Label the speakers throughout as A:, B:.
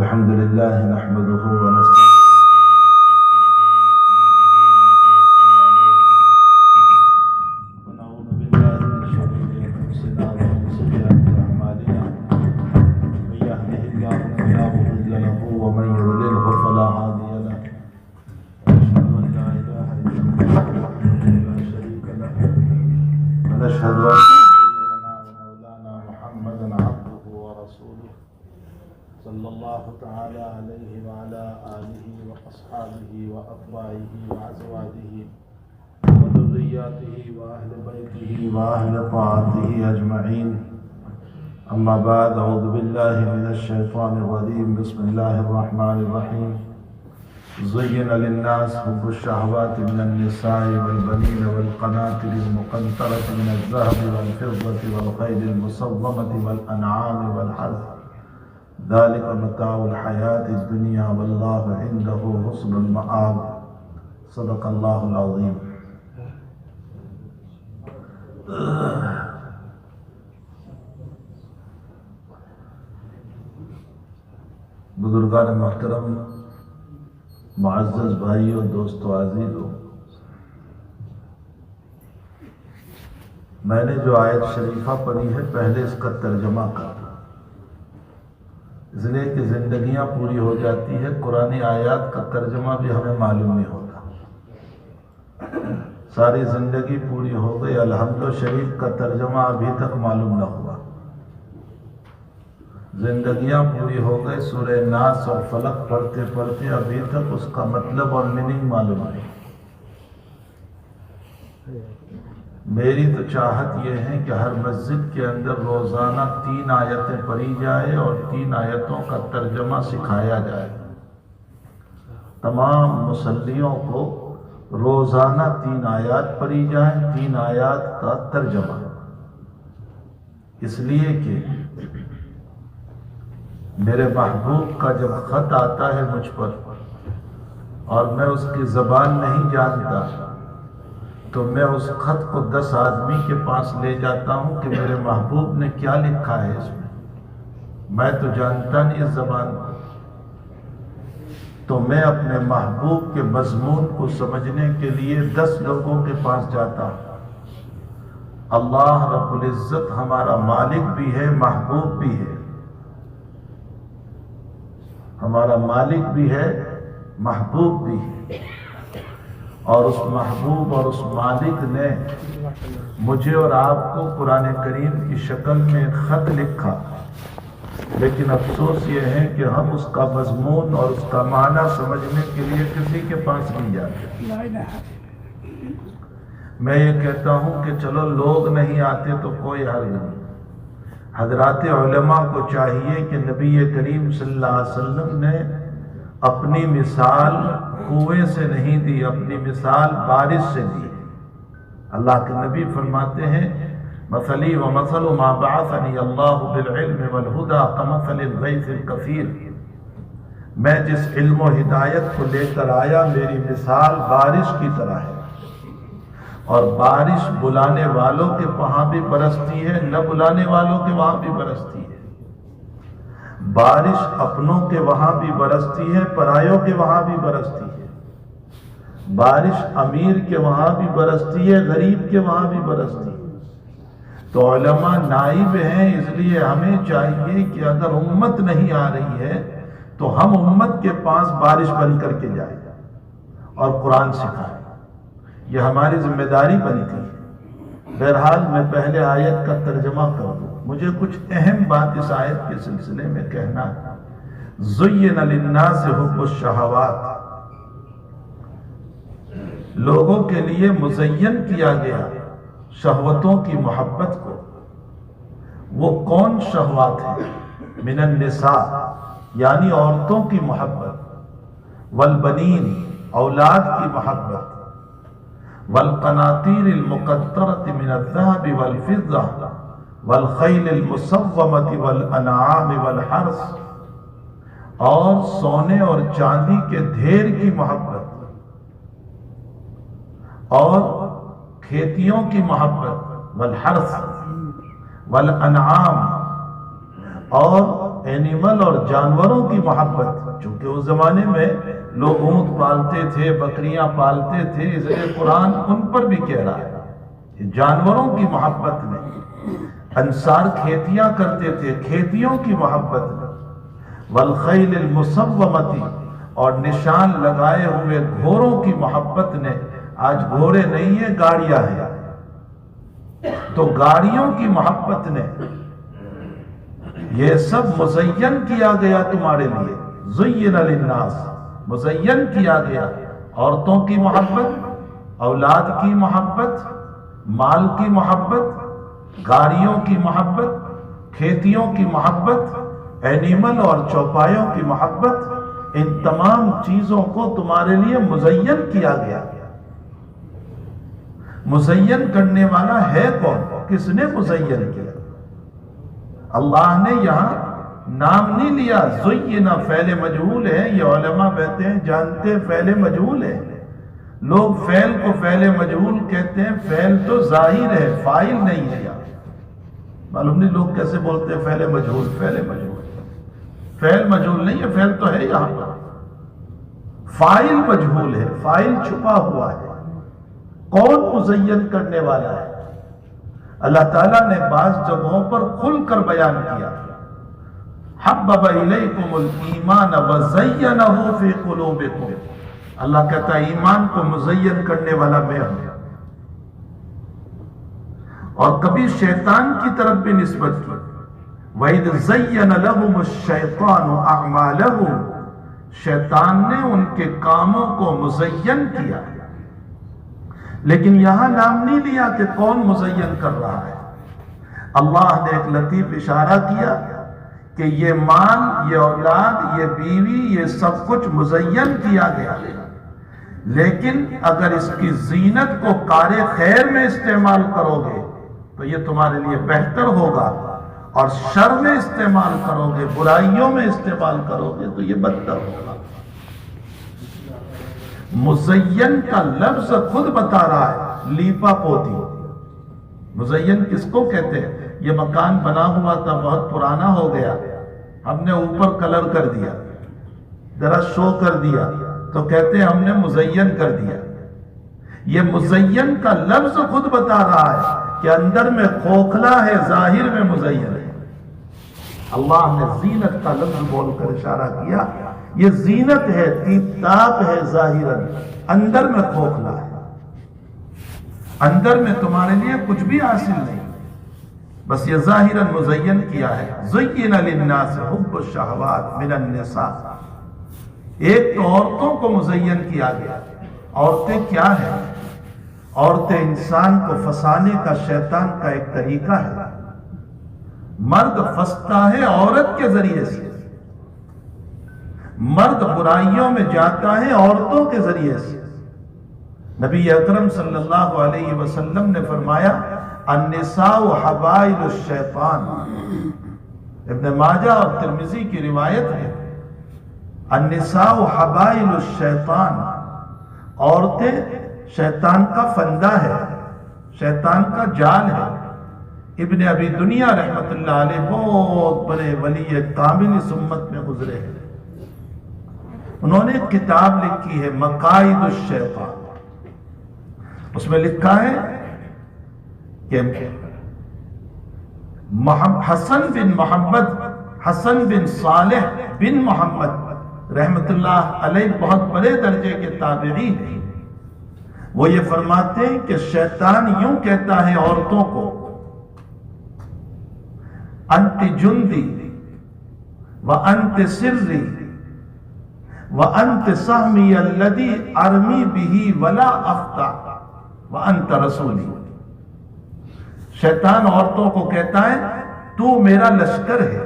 A: الحمد لله نحمده ونستعينه ونعوذ بالله من شرور انفسنا ومن سيئات اعمالنا من يهده الله فلا مضل له ومن يضلله فلا هادي له اشهد ان لا اله الا الله وحده لا شريك له ونشهد ان سيدنا ومولانا محمدا عبده ورسوله صلى الله تعالى عليه وعلى آله وأصحابه وأتباعه وأزواجه وذرياته وأهل بيته وأهل طاعته أجمعين أما بعد أعوذ بالله من الشيطان الرجيم بسم الله الرحمن الرحيم زين للناس حب الشهوات من النساء والبنين والقناطر المقنطرة من الذهب والفضة والخيل المسومة والأنعام والحرث ذلك متاع الحياة الدنيا والله عنده حسن المآب صدق الله العظيم. بزرگان محترم، معزز بھائیوں، دوستو، عزیزو، میں نے جو آیت شریفہ پڑھی ہے پہلے اس کا ترجمہ کرتا، اس لیے کہ زندگیاں پوری ہو جاتی ہے، قرآن آیات کا ترجمہ بھی ہمیں معلوم نہیں ہوتا. ساری زندگی پوری ہو گئی، الحمد شریف کا ترجمہ ابھی تک معلوم نہ ہوا. زندگیاں پوری ہو گئی، سورہ ناس اور فلق پڑھتے پڑھتے ابھی تک اس کا مطلب اور میننگ معلوم نہیں. میری تو چاہت یہ ہے کہ ہر مسجد کے اندر روزانہ 3 آیتیں پڑھی جائے اور 3 آیتوں کا ترجمہ سکھایا جائے. تمام مصلیوں کو روزانہ 3 آیات پڑھی جائیں، 3 آیات کا ترجمہ. اس لیے کہ میرے محبوب کا جب خط آتا ہے مجھ پر اور میں اس کی زبان نہیں جانتا تو میں اس خط کو 10 آدمی کے پاس لے جاتا ہوں کہ میرے محبوب نے کیا لکھا ہے اس میں تو جانتا نہیں اس زبان کو. تو میں اپنے محبوب کے مضمون کو سمجھنے کے لیے 10 لوگوں کے پاس جاتا ہوں. اللہ رب العزت ہمارا مالک بھی ہے، محبوب بھی ہے. ہمارا مالک بھی ہے، محبوب بھی ہے. اور اس محبوب اور اس مالک نے مجھے اور آپ کو قرآن کریم کی شکل میں ایک خط لکھا، لیکن افسوس یہ ہے کہ ہم اس کا مضمون اور اس کا معنی سمجھنے کے لیے کسی کے پاس نہیں جاتے. میں یہ کہتا ہوں کہ چلو لوگ نہیں آتے تو کوئی حرج نہیں. حضرات علماء کو چاہیے کہ نبی کریم صلی اللہ علیہ وسلم نے اپنی مثال کنویں سے نہیں دی، اپنی مثال بارش سے دی. اللہ کے نبی فرماتے ہیں مثلی ومثل ما بعثنی اللہ بالعلم والہدی کمثل الغیث الکثیر. میں جس علم و ہدایت کو لے کر آیا میری مثال بارش کی طرح ہے، اور بارش بلانے والوں کے وہاں بھی برستی ہے، نہ بلانے والوں کے وہاں بھی برستی ہے. بارش اپنوں کے وہاں بھی برستی ہے، پرایوں کے وہاں بھی برستی ہے. بارش امیر کے وہاں بھی برستی ہے، غریب کے وہاں بھی برستی ہے. تو علماء نائب ہیں، اس لیے ہمیں چاہیے کہ اگر امت نہیں آ رہی ہے تو ہم امت کے پاس بارش بن کر کے جائیں اور قرآن سکھائیں. یہ ہماری ذمہ داری بنتی ہے. بہرحال میں پہلے آیت کا ترجمہ کر دوں. مجھے کچھ اہم بات اس آیت کے سلسلے میں کہنا ہے. زین للناس حب الشہوات، لوگوں کے لیے مزین کیا گیا شہوتوں کی محبت کو. وہ کون شہوات ہیں؟ من النساء یعنی عورتوں کی محبت، والبنین اولاد کی محبت، والقناطیر المقنطرۃ من الذهب والفضہ والخیل المسومۃ والانعام والحرث، اور سونے اور چاندی کے ڈھیر کی محبت اور کھیتیوں کی محبت، والحرث والانعام، اور اینیمل اور جانوروں کی محبت، چونکہ اس زمانے میں لوگ اونٹ پالتے تھے، بکریاں پالتے تھے، اس لیے قرآن ان پر بھی کہہ رہا ہے کہ جانوروں کی محبت میں، انصار کھیتیاں کرتے تھے، کھیتیوں کی محبت میں، والخیل المسومتی، اور نشان لگائے ہوئے گھوڑوں کی محبت نے، آج گھوڑے نہیں ہیں، گاڑیاں ہیں، تو گاڑیوں کی محبت نے، یہ سب مزین کیا گیا تمہارے لیے، زین للناس، مزین کیا گیا، عورتوں کی محبت، اولاد کی محبت، مال کی محبت، گاڑیوں کی محبت، کھیتیوں کی محبت، اینیمل اور چوپایوں کی محبت، ان تمام چیزوں کو تمہارے لیے مزین کیا گیا۔ مزین کرنے والا ہے کون؟ کس نے مزین کیا؟ اللہ نے یہاں نام نہیں لیا، زینا فعل مجہول ہے، یہ علماء کہتے ہیں جانتے ہیں فعل مجہول ہے، لوگ فعل کو فعل مجہول کہتے ہیں، فعل تو ظاہر ہے، فاعل نہیں ہے یہاں، معلوم نہیں لوگ کیسے بولتے ہیں فعل مجہول، فعل مجہول، فعل مجہول نہیں ہے، فعل تو ہے یہاں پر، فاعل مجہول ہے، فاعل چھپا ہوا ہے۔ کون مزین کرنے والا ہے؟ اللہ تعالیٰ نے بعض جگہوں پر کھل کر بیان کیا، حبب الیکم الایمان وزینہ فی قلوبکم، اللہ کہتا ہے ایمان کو مزین کرنے والا میں ہوں، اور کبھی شیطان کی طرف بھی نسبت کی، وَإِذْ زَيَّنَ لَهُمُ الشَّيْطَانُ أَعْمَالَهُمْ، شیطان نے ان کے کاموں کو مزین کیا، لیکن یہاں نام نہیں لیا کہ کون مزین کر رہا ہے۔ اللہ نے ایک لطیف اشارہ کیا کہ یہ مال، یہ اولاد، یہ بیوی، یہ سب کچھ مزین کیا گیا، لیکن اگر اس کی زینت کو کار خیر میں استعمال کرو گے تو یہ تمہارے لیے بہتر ہوگا، اور شر میں استعمال کرو گے، برائیوں میں استعمال کرو گے تو یہ بدتر ہوگا۔ مزین کا لفظ خود بتا رہا ہے، لیپا پوتی، مزین کس کو کہتے ہیں؟ یہ مکان بنا ہوا تھا، بہت پرانا ہو گیا، ہم نے اوپر کلر کر دیا، ذرا شو کر دیا، تو کہتے ہیں ہم نے مزین کر دیا۔ یہ مزین کا لفظ خود بتا رہا ہے کہ اندر میں کھوکھلا ہے، ظاہر میں مزین ہے۔ اللہ نے زینت کا لفظ بول کر اشارہ کیا، یہ زینت ہے، تیپ تاپ ہے ظاہراً، اندر میں کھوکھلا ہے، اندر میں تمہارے لیے کچھ بھی حاصل نہیں، بس یہ ظاہراً مزین کیا ہے۔ زین للناس حب الشہوات من النساء، ایک تو عورتوں کو مزین کیا گیا۔ عورتیں کیا ہیں؟ عورتیں انسان کو پھنسانے کا شیطان کا ایک طریقہ ہے۔ مرد پھنستا ہے عورت کے ذریعے سے، مرد برائیوں میں جاتا ہے عورتوں کے ذریعے سے۔ نبی اکرم صلی اللہ علیہ وسلم نے فرمایا، النساء حبائل الشیطان، ابن ماجہ اور ترمذی کی روایت ہے، النساء حبائل الشیطان، عورتیں شیطان کا فندہ ہے، شیطان کا جال ہے۔ ابن ابی دنیا رحمت اللہ علیہ بہت بڑے ولی کامل اس امت میں گزرے ہیں، انہوں نے ایک کتاب لکھی ہے مقائد الشیطان، اس میں لکھا ہے کہ حسن بن صالح بن محمد رحمت اللہ علیہ بہت بڑے درجے کے تابعی ہیں، وہ یہ فرماتے ہیں کہ شیطان یوں کہتا ہے عورتوں کو، انت جندی وانت سری وانت سہمی الذی ارمی بہ ولا اخطا وانت رسولی۔ شیطان عورتوں کو کہتا ہے تو میرا لشکر ہے،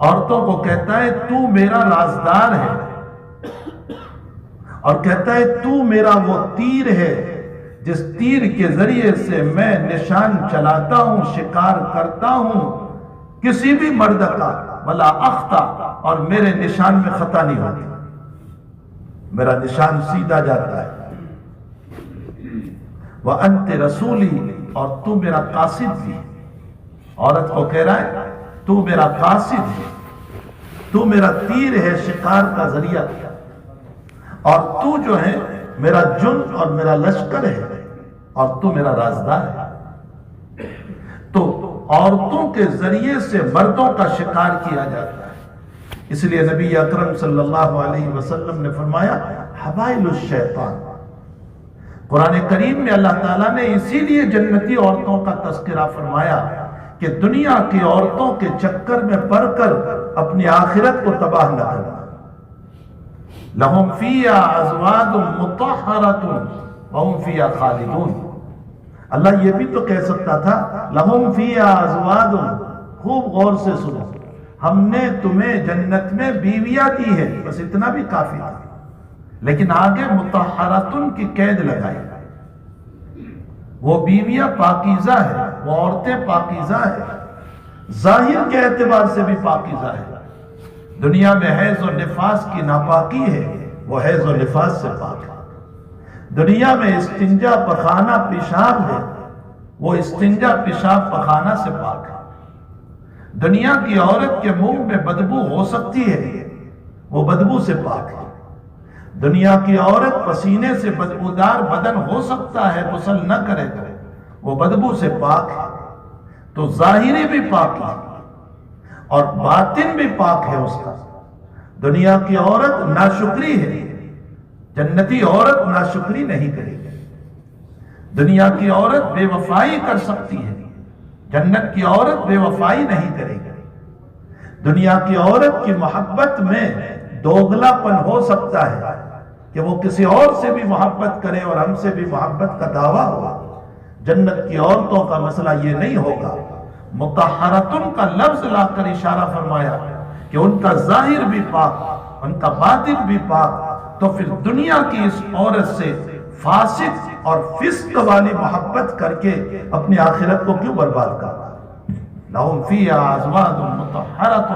A: عورتوں کو کہتا ہے تو میرا رازدار ہے، اور کہتا ہے تو میرا وہ تیر ہے جس تیر کے ذریعے سے میں نشان چلاتا ہوں، شکار کرتا ہوں کسی بھی مرد کا، ولا اخطا، اور میرے نشان میں خطا نہیں ہوتی، میرا نشان سیدھا جاتا ہے۔ وَأَنْتِ رَسُولِي، اور تو میرا قاصد بھی۔ عورت کو کہہ رہا ہے تو میرا قاصد ہے، تو میرا تیر ہے شکار کا ذریعہ، اور تو جو ہے میرا جند اور میرا لشکر ہے، اور تو میرا رازدار ہے۔ تو عورتوں کے ذریعے سے مردوں کا شکار کیا جاتا ہے، اس لیے نبی اکرم صلی اللہ علیہ وسلم نے فرمایا حبائل الشیطان۔ قرآن کریم میں اللہ تعالیٰ نے اسی لیے جنتی عورتوں کا تذکرہ فرمایا کہ دنیا کی عورتوں کے چکر میں پڑ کر اپنی آخرت کو تباہ نہ کرنا۔ لَهُمْ فِيهَا أَزْوَاجٌ مُطَهَّرَةٌ وَهُمْ فِيهَا خَالِدُونَ۔ اللہ یہ بھی تو کہہ سکتا تھا لَهُمْ فِيهَا أَزْوَاجٌ، خوب غور سے سنو، ہم نے تمہیں جنت میں بیویاں دی ہے، بس اتنا بھی کافی تھا، لیکن آگے مطہراتن کی قید لگائی۔ وہ بیویاں پاکیزہ ہے، وہ عورتیں پاکیزہ ہے، ظاہر کے اعتبار سے بھی پاکیزہ ہے۔ دنیا میں حیض و نفاس کی ناپاکی ہے، وہ حیض و نفاس سے پاک ہے۔ دنیا میں استنجا پخانہ پیشاب ہے، وہ استنجا پیشاب پخانہ سے پاک ہے۔ دنیا کی عورت کے منہ میں بدبو ہو سکتی ہے، وہ بدبو سے پاک ہے۔ دنیا کی عورت پسینے سے بدبودار بدن ہو سکتا ہے، غسل نہ کرے تو وہ بدبو سے پاک ہے۔ تو ظاہری بھی پاک ہے اور باطن بھی پاک ہے اس کا۔ دنیا کی عورت ناشکری ہے، جنتی عورت ناشکری نہیں کرے گی۔ دنیا کی عورت بے وفائی کر سکتی ہے، جنت کی عورت بے وفائی نہیں کرے گی۔ دنیا کی عورت کی محبت میں دوگلا پن ہو سکتا ہے کہ وہ کسی اور سے بھی محبت کرے اور ہم سے بھی محبت کا دعویٰ ہوا۔ جنت کی عورتوں کا مسئلہ یہ نہیں ہوگا۔ مطہراتن کا لفظ لا کر اشارہ فرمایا کہ ان کا ظاہر بھی پاک، ان کا باطن بھی پاک، تو پھر دنیا کی اس عورت سے فاسق اور فسق والی محبت کر کے اپنی آخرت کو کیوں برباد کرنا؟ لَهُمْ فِيهَا أَزْوَاجٌ مُطَهَّرَةٌ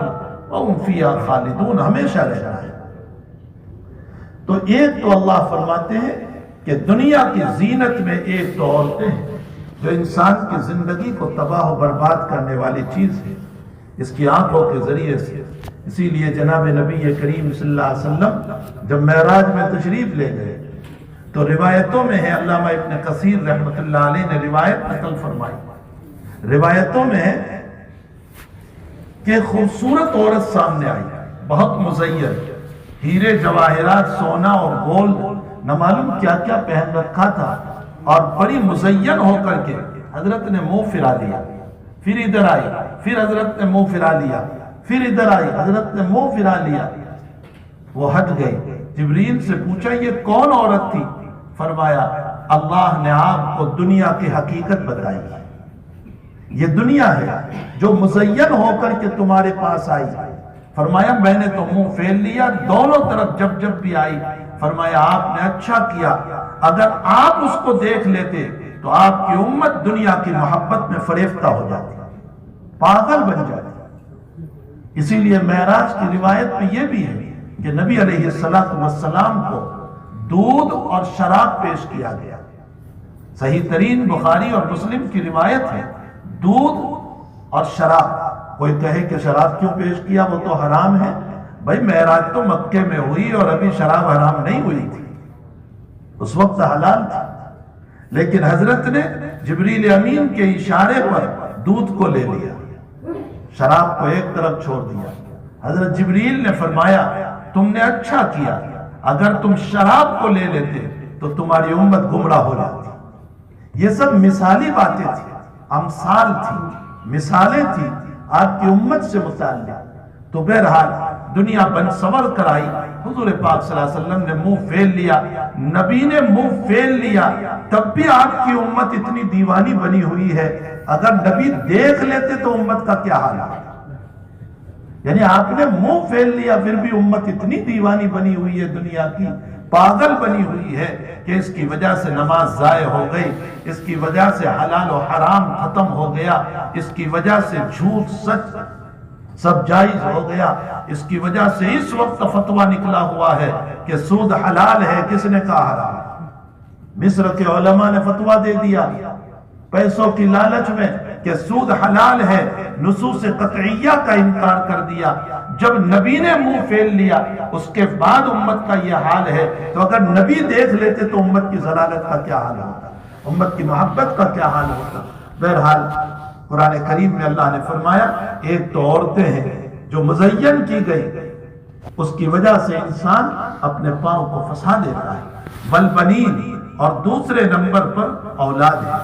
A: وَهُمْ فِيهَا خَالِدُونَ، ہمیشہ رہنا ہے۔ تو ایک تو اللہ فرماتے ہیں کہ دنیا کی زینت میں ایک تو عورتیں ہیں جو انسان کی زندگی کو تباہ و برباد کرنے والی چیز ہے، اس کی آنکھوں کے ذریعے سے۔ اسی لیے جناب نبی کریم صلی اللہ علیہ وسلم جب معراج میں تشریف لے گئے تو روایتوں میں ہے، علامہ ابن کثیر رحمۃ اللہ علیہ نے روایت نقل فرمائی، روایتوں میں ہے کہ خوبصورت عورت سامنے آئی، بہت مزین، ہیرے جواہرات سونا اور گولڈ نہ معلوم کیا کیا پہن رکھا تھا، اور بڑی مزین ہو کر کے حضرت نے منہ پھرا دیا، پھر ادھر آئی، پھر حضرت نے منہ پھرا لیا، پھر ادھر آئی، حضرت نے منہ پھرا لیا، وہ ہٹ گئی۔ جبریل سے پوچھا یہ کون عورت تھی؟ فرمایا اللہ نے آپ کو دنیا کی حقیقت بتائی، یہ دنیا ہے جو مزین ہو کر کے تمہارے پاس آئی۔ فرمایا میں نے تو منہ پھیر لیا دونوں طرف جب بھی آئی۔ فرمایا آپ نے اچھا کیا، اگر آپ اس کو دیکھ لیتے تو آپ کی امت دنیا کی محبت میں فریفتہ ہو جاتی، پاگل بن جاتی۔ اسی لیے معراج کی روایت میں یہ بھی ہے کہ نبی علیہ السلام کو دودھ اور شراب پیش کیا گیا۔ صحیح ترین بخاری اور مسلم کی روایت ہے، دودھ اور شراب۔ کوئی کہے کہ شراب کیوں پیش کیا، وہ تو حرام ہے۔ بھائی معراج تو مکے میں ہوئی اور ابھی شراب حرام نہیں ہوئی تھی، اس وقت حلال تھی، لیکن حضرت نے جبریل امین کے اشارے پر دودھ کو لے لیا، شراب کو ایک طرف چھوڑ دیا۔ حضرت جبریل نے فرمایا تم نے اچھا کیا، اگر تم شراب کو لے لیتے تو تمہاری امت گمراہ ہو جاتی۔ یہ سب مثالی باتیں تھیں، امثال تھی، مثالیں تھی آپ کی امت سے متعلق۔ تو بہرحال دنیا بن سور کر آئی، حضور پاک صلی اللہ علیہ وسلم نے منہ پھیر لیا، نبی نے منہ پھیر لیا، تب بھی آپ کی امت اتنی دیوانی بنی ہوئی ہے۔ اگر نبی دیکھ لیتے تو امت کا کیا حال ہے؟ یعنی آپ نے منہ پھیر لیا پھر بھی امت اتنی دیوانی بنی ہوئی ہے، دنیا کی پاگل بنی ہوئی ہے کہ اس کی وجہ سے نماز ضائع ہو گئی، اس کی وجہ سے حلال و حرام ختم ہو گیا، اس کی وجہ سے جھوٹ سچ سب جائز ہو گیا، اس کی وجہ سے اس وقت فتویٰ نکلا ہوا ہے کہ سود حلال ہے، کس نے کہا حرام؟ مصر کے علماء نے فتویٰ دے دیا پیسوں کی لالچ میں کہ سود حلال ہے نصوص قطعیہ کا انکار کر دیا. جب نبی نے منہ پھیر لیا اس کے بعد امت کا یہ حال ہے تو اگر نبی دیکھ لیتے تو امت کی ضلالت کا کیا حال ہوتا, امت کی محبت کا کیا حال ہوتا. بہرحال قرآن کریم میں اللہ نے فرمایا ایک تو عورتیں ہیں جو مزین کی گئی, اس کی وجہ سے انسان اپنے پاؤں کو پھنسا دیتا ہے. والبنین, اور دوسرے نمبر پر اولاد ہے.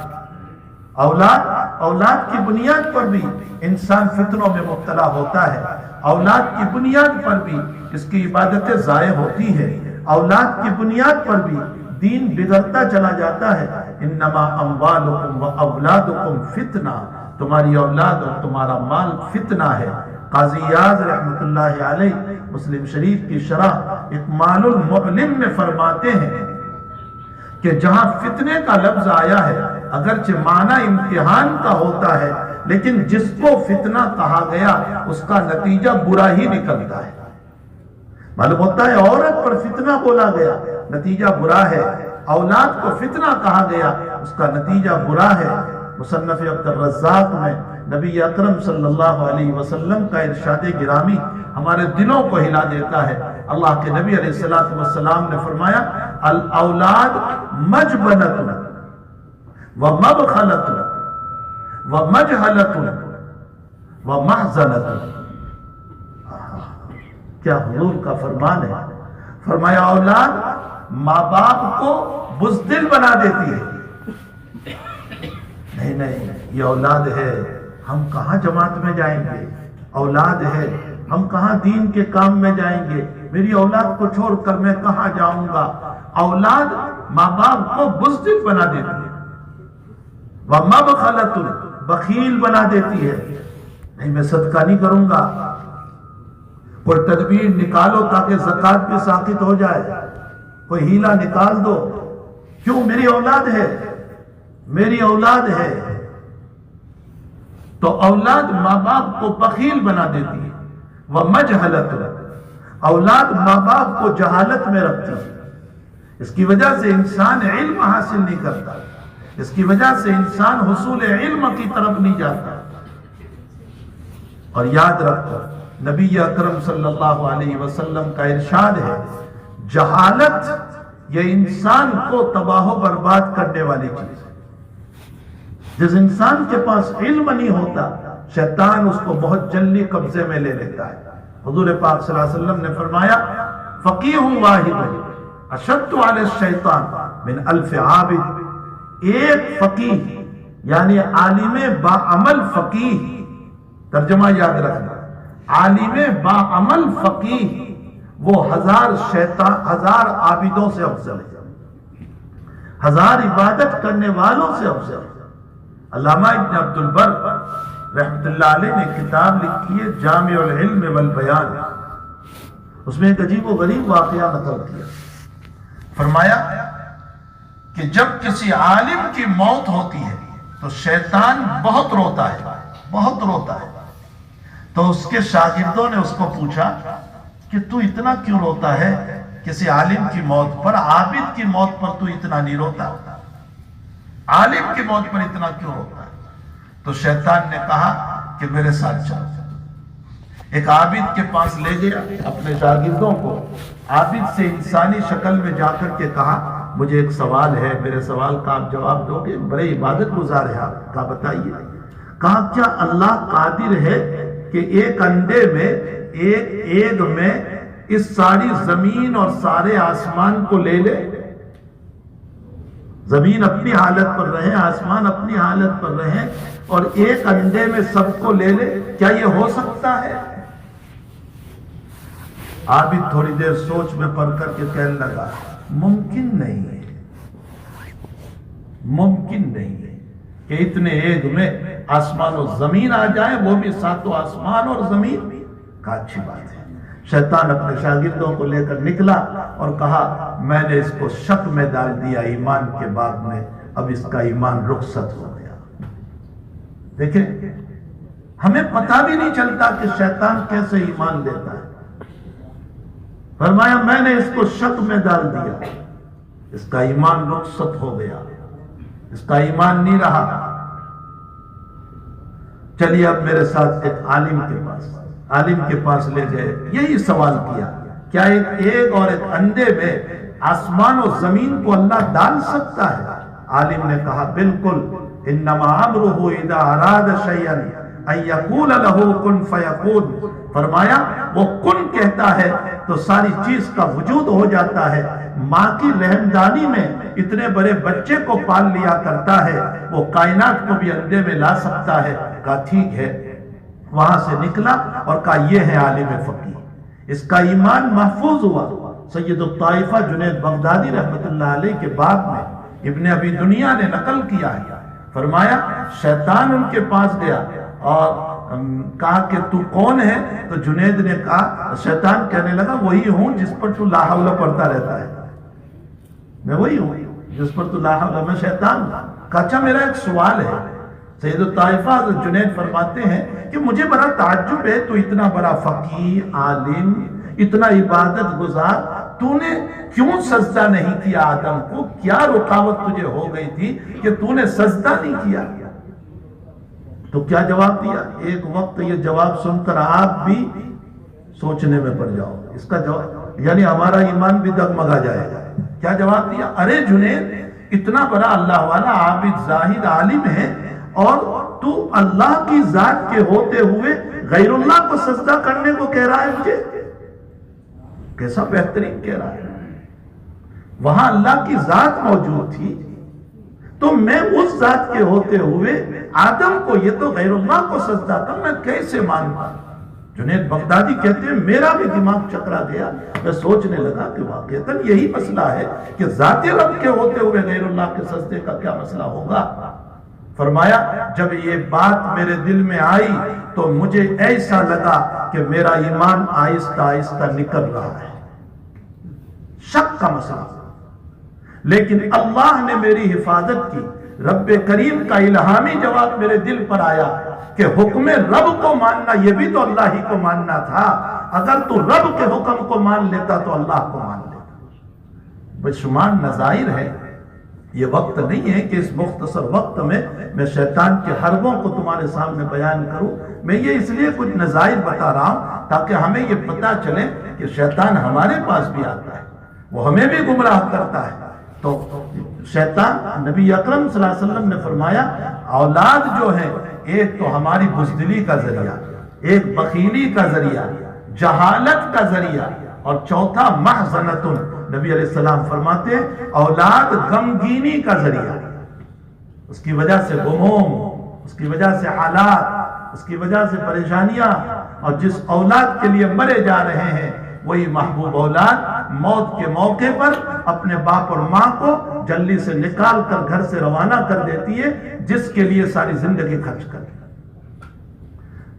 A: اولاد کی بنیاد پر بھی انسان فتنوں میں مبتلا ہوتا ہے. اولاد کی بنیاد پر بھی اس کی عبادتیں ضائع ہوتی ہیں. اولاد کی بنیاد پر بھی دین بگڑتا چلا جاتا ہے. انما اموالکم و اولادکم فتنہ, تمہاری اولاد اور تمہارا مال فتنہ ہے. قاضی یاز رحمت اللہ علیہ مسلم شریف کی شرح اکمال المعلم میں فرماتے ہیں کہ جہاں فتنے کا لفظ آیا ہے اگرچہ معنی امتحان کا ہوتا ہے لیکن جس کو فتنہ کہا گیا اس کا نتیجہ برا ہی نکلتا ہے. معلوم ہوتا ہے عورت پر فتنہ بولا گیا نتیجہ برا ہے, اولاد کو فتنہ کہا گیا اس کا نتیجہ برا ہے. مصنف عبد الرزاق میں نبی اکرم صلی اللہ علیہ وسلم کا ارشاد گرامی ہمارے دلوں کو ہلا دیتا ہے. اللہ کے نبی علیہ السلام نے فرمایا الاولاد مجبنۃ ومبخلۃ ومجہلۃ ومحزنۃ. کیا حضور کا فرمان ہے. فرمایا اولاد ماں باپ کو بزدل بنا دیتی ہے. نہیں یہ اولاد ہے ہم کہاں جماعت میں جائیں گے, اولاد ہے ہم کہاں دین کے کام میں جائیں گے, میری اولاد کو چھوڑ کر میں کہاں جاؤں گا. اولاد ماں باپ کو بزدل بنا دیتی ہے. ومبخلۃ, بخیل بنا دیتی ہے. نہیں میں صدقہ نہیں کروں گا, کوئی تدبیر نکالو تاکہ زکوٰۃ بھی ساقط ہو جائے, کوئی ہیلا نکال دو. کیوں؟ میری اولاد ہے, میری اولاد ہے. تو اولاد ماں باپ کو بخیل بنا دیتی ہے. ومجہلۃ, اولاد ماں باپ کو جہالت میں رکھتی ہے. اس کی وجہ سے انسان علم حاصل نہیں کرتا, اس کی وجہ سے انسان حصول علم کی طرف نہیں جاتا. اور یاد رکھو نبی اکرم صلی اللہ علیہ وسلم کا ارشاد ہے جہالت یہ انسان کو تباہ و برباد کرنے والی چیز ہے. جس انسان کے پاس علم نہیں ہوتا شیطان اس کو بہت جلدی قبضے میں لے لیتا ہے. حضور پاک صلی اللہ علیہ وسلم نے فرمایا فقیہ واحد اشد علی الشیطان من الف عابد. ایک فقیہ یعنی عالم باعمل فقیہ, ترجمہ یاد رکھنا, عالم باعمل فقیہ وہ 1000 عابدوں سے افضل ہے, 1000 عبادت کرنے والوں سے افضل ہے. علامہ ابن عبد البر رحمت اللہ علیہ نے کتاب لکھی ہے جامع العلم والبیان, اس میں ایک عجیب و غریب واقعہ نقل کیا. فرمایا کہ جب کسی عالم کی موت ہوتی ہے تو شیطان بہت روتا ہے, بہت روتا ہے. تو اس کے شاگردوں نے اس کو پوچھا کہ تو اتنا کیوں روتا ہے کسی عالم کی موت پر, عابد کی موت پر تو اتنا نہیں روتا, عالم کی موت پر اتنا کیوں روتا ہے؟ تو شیطان نے کہا کہ میرے ساتھ چلو. ایک عابد کے پاس لے گیا اپنے شاگردوں کو, عابد سے انسانی شکل میں جا کر کے کہا مجھے ایک سوال ہے, میرے سوال کا آپ جواب دو گے, بڑے عبادت گزار ہے آپ کا, بتائیے. کہا کیا اللہ قادر ہے کہ ایک انڈے میں, ایک ایگ میں اس ساری زمین اور سارے آسمان کو لے لے؟ زمین اپنی حالت پر رہے, آسمان اپنی حالت پر رہے, اور ایک انڈے میں سب کو لے لے, کیا یہ ہو سکتا ہے؟ عابد تھوڑی دیر سوچ میں پڑ کر کے کہنے لگا ممکن نہیں ہے, ممکن نہیں ہے کہ اتنے ایک میں آسمان و زمین آ جائے, وہ بھی ساتوں آسمان اور زمین. کا اچھی بات ہے. شیطان اپنے شاگردوں کو لے کر نکلا اور کہا میں نے اس کو شک میں ڈال دیا ایمان کے بعد میں, اب اس کا ایمان رخصت ہو گیا. دیکھیں ہمیں پتہ بھی نہیں چلتا کہ شیطان کیسے ایمان دیتا ہے. فرمایا میں نے اس کو شک میں ڈال دیا, اس کا ایمان رخصت ہو گیا, اس کا ایمان نہیں رہا. چلیے اب میرے ساتھ ایک عالم کے پاس لے گئے. یہی سوال کیا کیا ایک اور ایک انڈے میں آسمان و زمین کو اللہ ڈال سکتا ہے؟ عالم نے کہا بالکل. انما امرہ اذا اراد شیئا ان یقول له کن فیکون. فرمایا وہ کن کہتا ہے تو ساری چیز کا وجود ہو جاتا ہے. ماں کی رحمدانی میں اتنے بڑے بچے کو پال لیا کرتا ہے، وہ کائنات کو بھی اندھے میں لا سکتا ہے. کہا ٹھیک ہے. وہاں سے نکلا اور کہا یہ ہے عالم فقیہ. اس کا ایمان محفوظ ہوا. سید الطائفہ جنید بغدادی رحمت اللہ علیہ کے بعد میں ابن ابی دنیا نے نقل کیا ہے. فرمایا شیطان ان کے پاس گیا اور کہا کہ تو کون ہے؟ تو جنید نے کہا، شیطان کہنے لگا وہی ہوں جس پر تو لا حول پڑھتا رہتا ہے. میں وہی ہوں جس پر تو لا حول. میں شیطان. کہا اچھا میرا ایک سوال ہے. سید الطائفہ جنید فرماتے ہیں کہ مجھے بڑا تعجب ہے، تو اتنا بڑا فقیہ عالم، اتنا عبادت گزار، تو نے کیوں سجدہ نہیں کیا آدم کو؟ کیا رکاوٹ تجھے ہو گئی تھی کہ تو نے سجدہ نہیں کیا؟ تو کیا جواب دیا؟ ایک وقت یہ جواب سن کر آپ بھی سوچنے میں پڑ جاؤ. اس کا جواب یعنی ہمارا ایمان بھی دگمگا جائے گا. کیا جواب دیا؟ ارے جنید، اتنا بڑا اللہ والا عابد زاہد عالم ہے اور تو اللہ کی ذات کے ہوتے ہوئے غیر اللہ کو سجدہ کرنے کو کہہ رہا ہے مجھے؟ کیسا بہترین کہہ رہا ہے. وہاں اللہ کی ذات موجود تھی تو میں اس ذات کے ہوتے ہوئے آدم کو، یہ تو غیر اللہ کو سجدہ تھا، میں کیسے مانتا؟ جنید بغدادی کہتے ہیں میرا بھی دماغ چکرا گیا. میں سوچنے لگا کہ واقعتاً یہی مسئلہ ہے کہ ذات رب کے ہوتے ہوئے غیر اللہ کے سجدے کا کیا مسئلہ ہوگا. فرمایا جب یہ بات میرے دل میں آئی تو مجھے ایسا لگا کہ میرا ایمان آہستہ آہستہ نکل رہا ہے. شک کا مسئلہ. لیکن اللہ نے میری حفاظت کی. رب کریم کا الہامی جواب میرے دل پر آیا کہ حکم رب کو ماننا یہ بھی تو اللہ ہی کو ماننا تھا. اگر تو رب کے حکم کو مان لیتا تو اللہ کو مان لیتا. بشمار نظائر ہے. یہ وقت نہیں ہے کہ اس مختصر وقت میں شیطان کے حربوں کو تمہارے سامنے بیان کروں. میں یہ اس لیے کچھ نظائر بتا رہا ہوں تاکہ ہمیں یہ پتا چلے کہ شیطان ہمارے پاس بھی آتا ہے، وہ ہمیں بھی گمراہ کرتا ہے. تو شیطان، نبی اکرم صلی اللہ علیہ وسلم نے فرمایا اولاد جو ہے ایک تو ہماری بزدلی کا ذریعہ، ایک بخیلی کا ذریعہ، جہالت کا ذریعہ، اور چوتھا محزنۃ. نبی علیہ السلام فرماتے ہیں اولاد غمگینی کا ذریعہ. اس کی وجہ سے غموم، اس کی وجہ سے حالات، اس کی وجہ سے پریشانیاں. اور جس اولاد کے لیے مرے جا رہے ہیں وہی محبوب اولاد موت کے موقع پر اپنے باپ اور ماں کو جلدی سے نکال کر گھر سے روانہ کر دیتی ہے جس کے لیے ساری زندگی خرچ کر.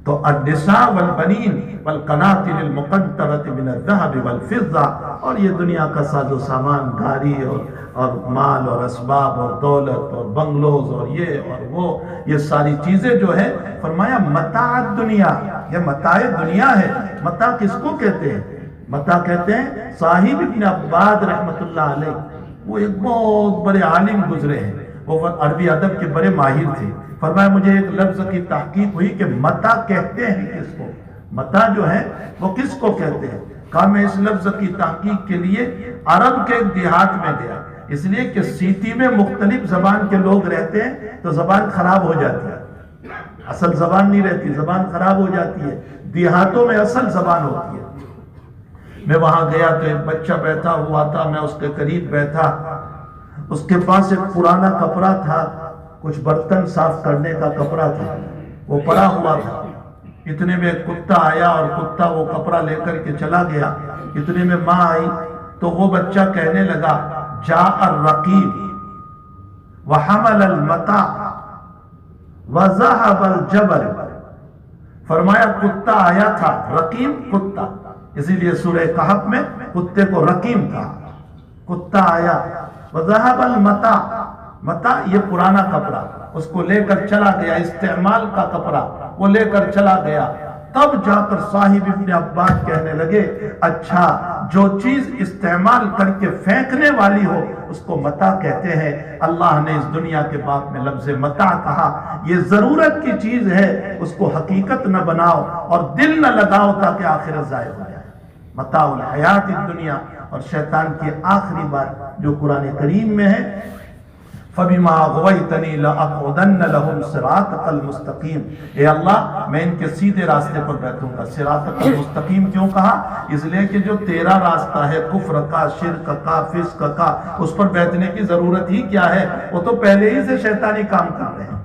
A: تو النساء والبنین والقناطر المقنطرۃ من الذهب والفضہ، اور یہ دنیا کا ساز و سامان، گاڑی اور مال اور اسباب اور دولت اور بنگلوز اور یہ اور وہ، یہ ساری چیزیں جو ہے فرمایا متاع الدنیا، یہ متاع دنیا ہے. متاع کس کو کہتے ہیں؟ متاع کہتے ہیں صاحب ابن عباد رحمت اللہ علیہ. وہ ایک بہت بڑے عالم گزرے ہیں، وہ عربی ادب کے بڑے ماہر تھے. فرمایا مجھے ایک لفظ کی تحقیق ہوئی کہ متاع کہتے ہیں کس کو؟ متاع جو ہے وہ کس کو کہتے ہیں؟ کہا میں اس لفظ کی تحقیق کے لیے عرب کے ایک دیہات میں گیا، اس لیے کہ سیٹی میں مختلف زبان کے لوگ رہتے ہیں تو زبان خراب ہو جاتی ہے. اصل زبان نہیں رہتی، زبان خراب ہو جاتی ہے. دیہاتوں میں اصل زبان ہوتی ہے. میں وہاں گیا تو ایک بچہ بیٹھا ہوا تھا، میں اس کے قریب بیٹھا. اس کے پاس ایک پرانا کپڑا تھا، کچھ برتن صاف کرنے کا کپڑا تھا، وہ پڑا ہوا تھا. اتنے میں ایک کتا آیا اور کتا وہ کپڑا لے کر کے چلا گیا. اتنے میں ماں آئی تو وہ بچہ کہنے لگا جاء الرقیب وحمل المتاع وذهب الجبل. فرمایا کتا آیا تھا، رقیم کتا، اسی لیے سورہ کہف میں کتے کو رقیم کہا. کتا آیا، وذهب المتاع، متاع یہ پرانا کپڑا، اس کو لے کر چلا گیا، استعمال کا کپڑا وہ لے کر چلا گیا. تب جا کر صاحب ابن عباس کہنے لگے اچھا جو چیز استعمال کر کے پھینکنے والی ہو اس کو متاع کہتے ہیں۔ اللہ نے اس دنیا کے باب میں لفظ متاع کہا، یہ ضرورت کی چیز ہے، اس کو حقیقت نہ بناؤ اور دل نہ لگاؤ تاکہ آخرت ضائع ہو جائے۔ متاع الحیات الدنیا۔ اور شیطان کی آخری بات جو قرآن کریم میں ہے، فَبِمَا أَغْوَيْتَنِي لَأَقْعُدَنَّ لَهُمْ صِرَاطَكَ الْمُسْتَقِيمَ، اے اللہ میں ان کے سیدھے راستے پر بیٹھوں گا۔ صراطک المستقیم کیوں کہا؟ اس لیے کہ جو تیرا راستہ ہے کفر کا، شرک کا، فسق کا، اس پر بیٹھنے کی ضرورت ہی کیا ہے؟ وہ تو پہلے ہی سے شیطانی کام کر رہے ہیں،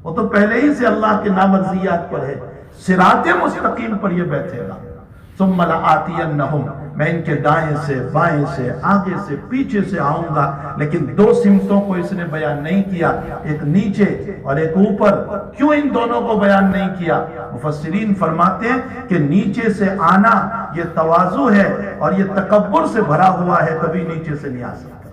A: وہ تو پہلے ہی سے اللہ کے نامرضیات پر ہے۔ صراط مستقیم پر یہ بیٹھے گا۔ ثم لآتینہم، میں ان کے دائیں سے، بائیں سے، آگے سے، پیچھے سے آؤں گا۔ لیکن دو سمتوں کو اس نے بیان نہیں کیا، ایک نیچے اور ایک اوپر۔ کیوں ان دونوں کو بیان نہیں کیا؟ مفسرین فرماتے ہیں کہ نیچے سے آنا یہ تواضع ہے اور یہ تکبر سے بھرا ہوا ہے، کبھی نیچے سے نہیں آ سکتا۔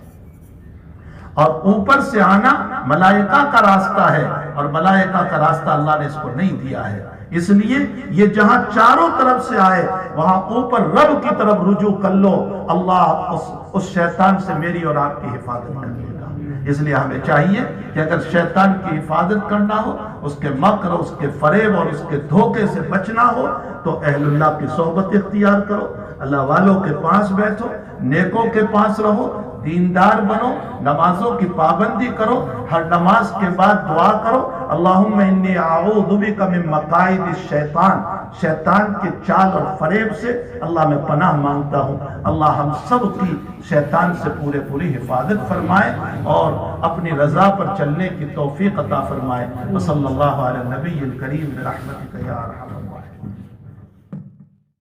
A: اور اوپر سے آنا ملائکہ کا راستہ ہے، اور ملائکہ کا راستہ اللہ نے اس کو نہیں دیا ہے۔ اس لیے یہ جہاں چاروں طرف سے آئے وہاں اوپر رب کی طرف رجوع کر لو، اللہ اس شیطان سے میری اور آپ کی حفاظت کر لے گا۔ اس لیے ہمیں چاہیے کہ اگر شیطان کی حفاظت کرنا ہو، اس کے مکر، اس کے فریب اور اس کے دھوکے سے بچنا ہو تو اہل اللہ کی صحبت اختیار کرو، اللہ والوں کے پاس بیٹھو، نیکوں کے پاس رہو، دیندار بنو، نمازوں کی پابندی کرو، ہر نماز کے بعد دعا کرو، اللہم انی اعوذ بک من مقائد الشیطان، شیطان کے چال اور فریب سے اللہ میں پناہ مانگتا ہوں۔ اللہ ہم سب کی شیطان سے پوری حفاظت فرمائے اور اپنی رضا پر چلنے کی توفیق عطا فرمائے۔ وصلی اللہ علی النبی الکریم برحمتک یا ارحم